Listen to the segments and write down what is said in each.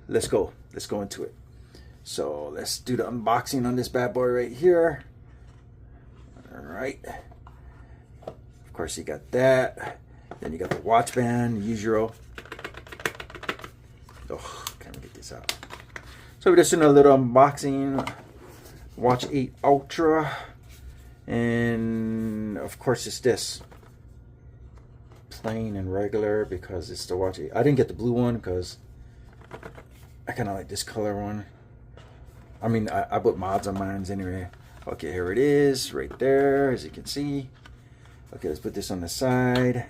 let's go into it. So let's do the unboxing on this bad boy right here. All right, of course you got that, then you got the watch band, usual. Oh, can we get this out? So we're just doing a little unboxing. Watch 8 Ultra, and of course it's this plain and regular because it's the watch 8. I didn't get the blue one because I kind of like this color one. I mean, I put mods on mine anyway. Okay, here it is right there, as you can see. Okay, let's put this on the side.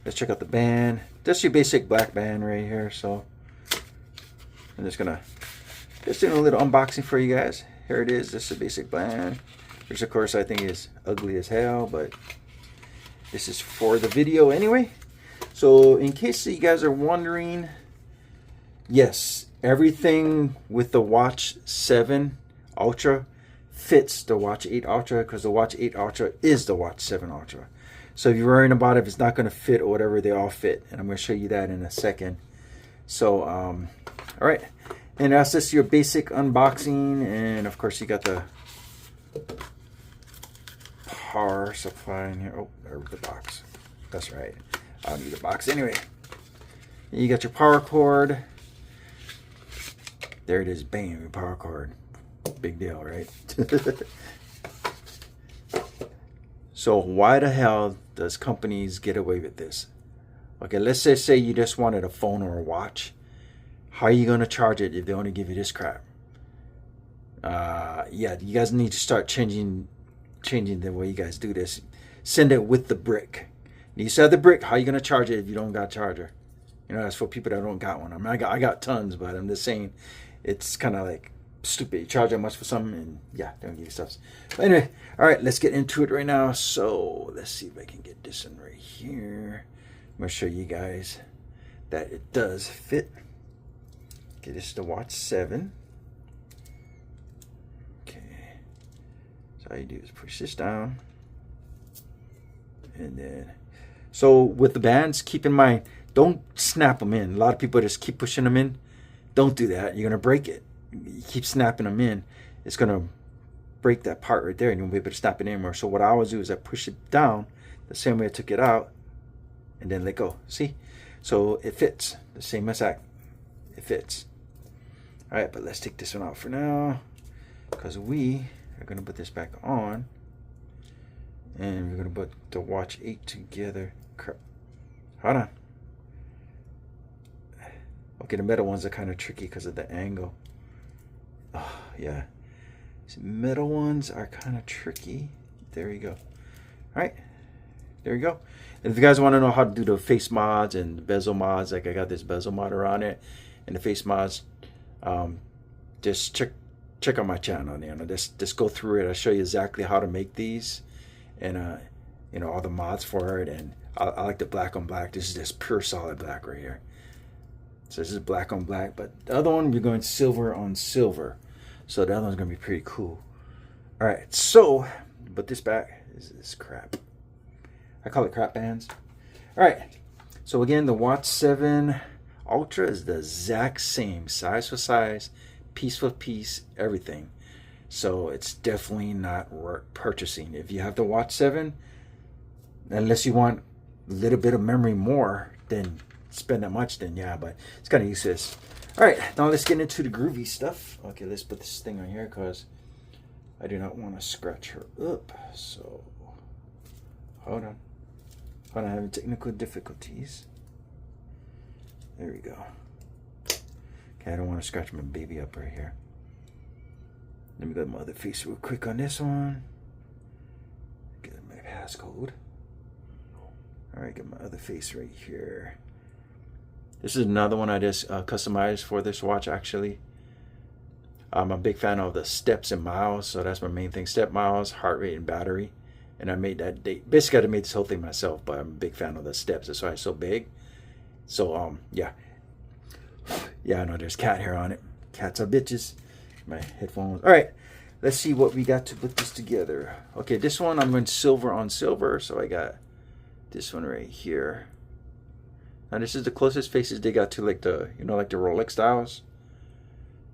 Let's check out the band. That's your basic black band right here. So I'm just doing a little unboxing for you guys. Here it is. This is a basic band, which of course I think is ugly as hell, but this is for the video anyway. So in case you guys are wondering, yes, everything with the Watch 7 Ultra fits the Watch 8 Ultra because the Watch 8 Ultra is the Watch 7 Ultra. So if you're worrying about if it's not going to fit or whatever, they all fit, and I'm going to show you that in a second. So all right, and that's just your basic unboxing, and of course you got the power supply in here. Oh, there's the box. That's right, I don't need a box anyway. You got your power cord. There it is, bam, your power cord. Big deal, right? So why the hell does companies get away with this? Okay, let's just say you just wanted a phone or a watch. How are you going to charge it if they only give you this crap? Yeah, you guys need to start changing the way you guys do this. Send it with the brick. You sell the brick, how are you going to charge it if you don't got a charger? You know, that's for people that don't got one. I mean, I got tons, but I'm just saying it's kind of like stupid. You charge that much for something, and yeah, they don't give you stuff. But anyway, all right, let's get into it right now. So let's see if I can get this one right here. I'm going to show you guys that it does fit. Okay, this is the Watch 7. Okay, so all you do is push this down, and then, so with the bands, keep in mind, don't snap them in. A lot of people just keep pushing them in. Don't do that. You're going to break it. You keep snapping them in, it's going to break that part right there, and you won't be able to snap it anymore. So what I always do is I push it down the same way I took it out, and then let go. See? So it fits the same as that. It fits. All right, but let's take this one out for now because we are going to put this back on, and we're going to put the Watch 8 together. Crap. Hold on. Okay, the metal ones are kind of tricky because of the angle. Oh, yeah. These metal ones are kind of tricky. There you go. All right. There you go. And if you guys want to know how to do the face mods and the bezel mods, like I got this bezel modder on it, and the face mods, just check out my channel. You know, just go through it. I'll show you exactly how to make these, and you know, all the mods for it. And I like the black on black. This is just pure solid black right here. So this is black on black, but the other one we're going silver on silver. So the other one's gonna be pretty cool. All right, so put this back. This is crap. I call it crap bands. All right, so again, the Watch 7 Ultra is the exact same, size for size, piece for piece, everything. So it's definitely not worth purchasing. If you have the Watch 7, unless you want a little bit of memory more than spend that much, then yeah, but it's kind of useless. All right, now let's get into the groovy stuff. Okay, let's put this thing on here because I do not want to scratch her up. So hold on, I'm having technical difficulties. There we go. Okay, I don't want to scratch my baby up right here. Let me go to my other face real quick on this one. Get my passcode. All right, get my other face right here. This is another one I just customized for this watch, actually. I'm a big fan of the steps and miles, so that's my main thing. Step, miles, heart rate, and battery. And I made that date. Basically, I made this whole thing myself, but I'm a big fan of the steps. That's why it's so big. So, yeah. Yeah, I know there's cat hair on it. Cats are bitches. My headphones. All right, let's see what we got to put this together. Okay, this one I'm going silver on silver, so I got this one right here. Now this is the closest faces they got to like the, you know, like the Rolex styles.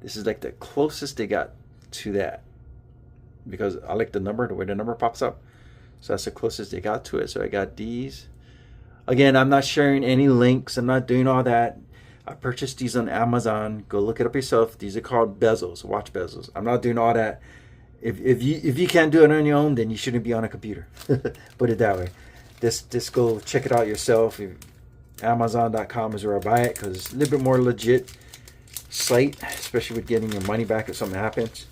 This is like the closest they got to that, because I like the number, the way the number pops up. So that's the closest they got to it. So I got these. Again, I'm not sharing any links. I'm not doing all that. I purchased these on Amazon. Go look it up yourself. These are called bezels, watch bezels. I'm not doing all that. If you can't do it on your own, then you shouldn't be on a computer. Put it that way. Just go check it out yourself. Amazon.com is where I buy it, because it's a little bit more legit site, especially with getting your money back if something happens.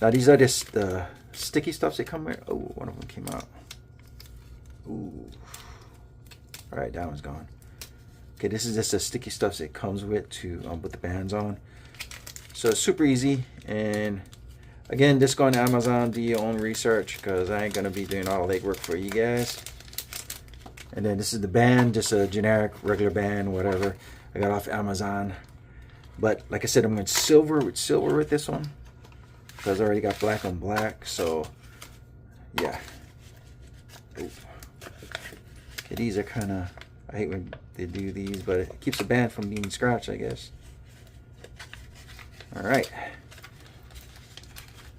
Now these are just the sticky stuffs they come with. Oh, one of them came out. Ooh. All right, that one's gone. Okay, this is just the sticky stuffs it comes with to put the bands on. So it's super easy. And again, just go on Amazon, do your own research, because I ain't gonna be doing all the legwork for you guys. And then this is the band, just a generic regular band, whatever. I got off Amazon. But like I said, I'm going silver with this one, because I already got black on black. So yeah. Ooh. Okay, these are kind of, I hate when they do these, but it keeps the band from being scratched, I guess. All right.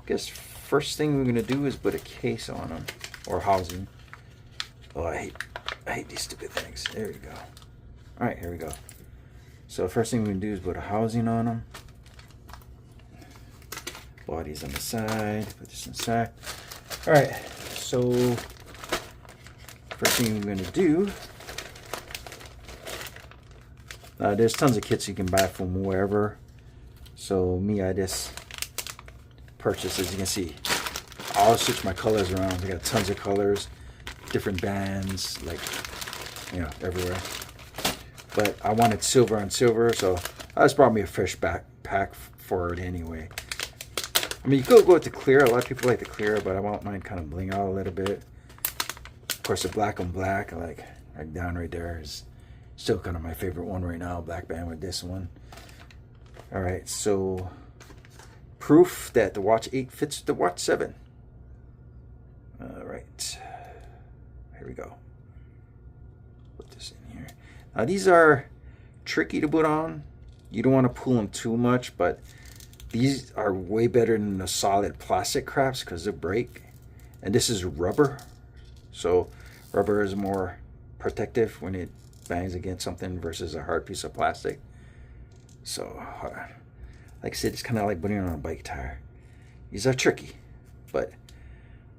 Guess first thing we're gonna do is put a case on them, or housing. Oh, I hate these stupid things. There we go. All right, here we go. So first thing we're gonna do is put a housing on them. Body's on the side. Put this inside. All right. So first thing we're gonna do. There's tons of kits you can buy from wherever. So me, I just purchased, as you can see, I'll switch my colors around. I got tons of colors, different bands, like, you know, everywhere. But I wanted silver on silver, so I just brought me a fresh backpack for it anyway. I mean, you could go with the clear. A lot of people like the clear, but I want mine kind of bling out a little bit. Of course, the black on black, like down right there, is still kind of my favorite one right now. Black band with this one. All right, so proof that the watch 8 fits the watch 7. All right, here we go. Put this in here. Now these are tricky to put on. You don't want to pull them too much, but these are way better than the solid plastic craps because they break. And this is rubber, so rubber is more protective when it bangs against something versus a hard piece of plastic. So, like I said, it's kind of like putting on a bike tire. These are tricky, but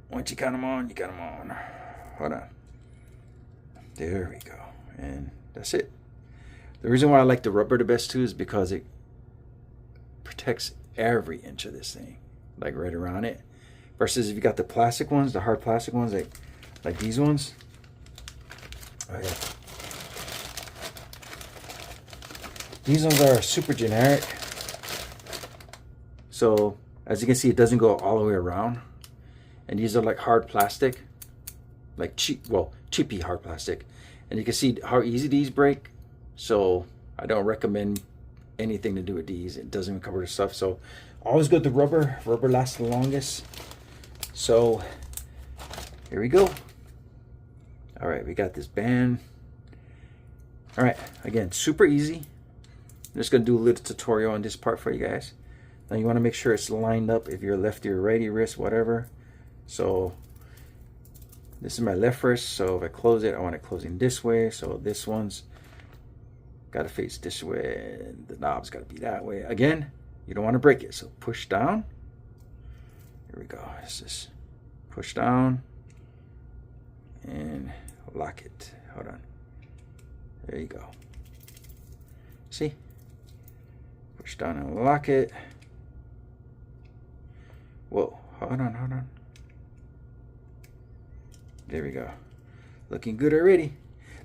once you got them on, you got them on. Hold on. There we go. And that's it. The reason why I like the rubber the best too is because it protects every inch of this thing, like right around it. Versus if you got the plastic ones, the hard plastic ones, like these ones. Oh yeah. These ones are super generic. So as you can see, it doesn't go all the way around. And these are like hard plastic, like cheapy hard plastic. And you can see how easy these break. So I don't recommend anything to do with these. It doesn't even cover the stuff. So always go with the rubber. Rubber lasts the longest. So here we go. All right, we got this band. All right, again, super easy. I'm just gonna do a little tutorial on this part for you guys. Now you wanna make sure it's lined up if you're lefty or righty wrist, whatever. So this is my left wrist, so if I close it, I want it closing this way. So this one's gotta face this way, the knob's gotta be that way. Again, you don't wanna break it, so push down. Here we go, this is push down and lock it. Hold on, there you go. See? Push down and lock it. Whoa, hold on. There we go. Looking good already.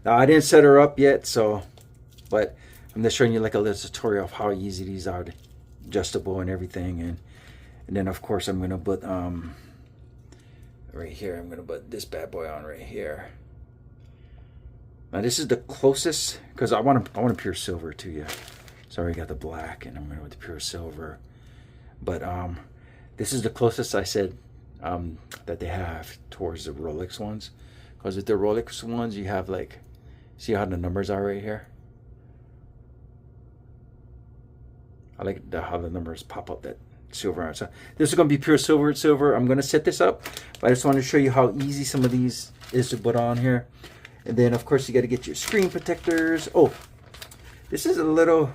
Now I didn't set her up yet, so, but I'm just showing you like a little tutorial of how easy these are, adjustable and everything. And then of course I'm gonna put right here, I'm gonna put this bad boy on right here. Now this is the closest, because I want a pure silver to you. So I already got the black, and I'm going with the pure silver. But this is the closest I said that they have towards the Rolex ones. Because with the Rolex ones, you have like See how the numbers are right here? I like how the numbers pop up that silver. So this is going to be pure silver. I'm going to set this up, but I just want to show you how easy some of these is to put on here. And then of course you got to get your screen protectors. Oh, this is a little,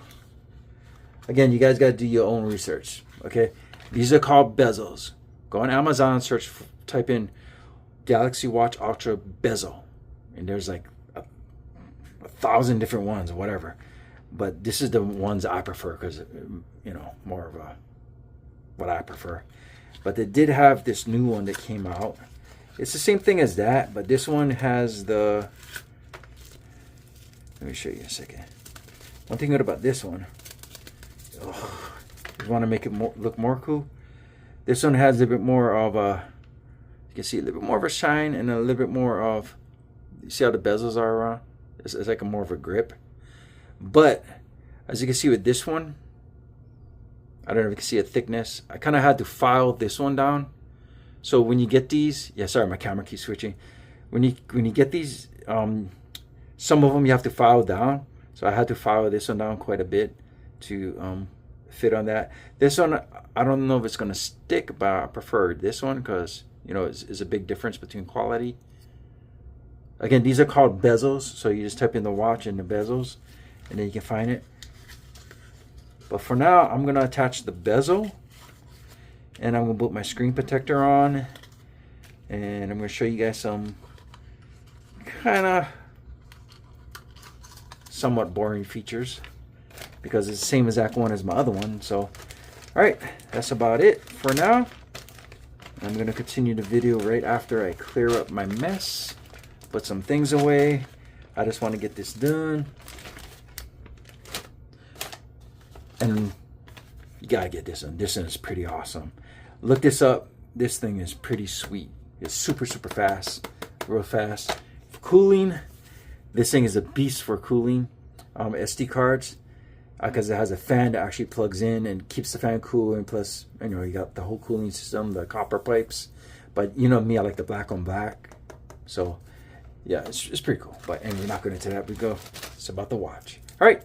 again, you guys got to do your own research. Okay, these are called bezels. Go on Amazon, search, type in Galaxy Watch Ultra bezel, and there's like a 1,000 different ones or whatever. But this is the ones I prefer because, you know, more of a what I prefer. But they did have this new one that came out. It's the same thing as that, but this one has the, let me show you a second. One thing good about this one, oh, you want to make it look more cool. This one has a bit more of a, you can see a little bit more of a shine and a little bit more of, you see how the bezels are around? It's like a more of a grip. But as you can see with this one, I don't know if you can see a thickness. I kind of had to file this one down. So when you get these, yeah, sorry, my camera keeps switching. When you get these, some of them you have to file down. So I had to file this one down quite a bit to fit on that. This one, I don't know if it's gonna stick, but I prefer this one because, you know, it's a big difference between quality. Again, these are called bezels. So you just type in the watch and the bezels, and then you can find it. But for now, I'm going to attach the bezel, and I'm going to put my screen protector on, and I'm going to show you guys some kind of somewhat boring features because it's the same exact one as my other one. So, all right, that's about it for now. I'm going to continue the video right after I clear up my mess, put some things away. I just want to get this done. And you gotta get this one. This one is pretty awesome. Look this up. This thing is pretty sweet. It's super fast, real fast. For cooling, this thing is a beast for cooling SD cards because it has a fan that actually plugs in and keeps the fan cool. And plus, you know, you got the whole cooling system, the copper pipes. But you know me, I like the black on black. So yeah, it's pretty cool. But and we're not going into that. We go. It's about the watch. All right.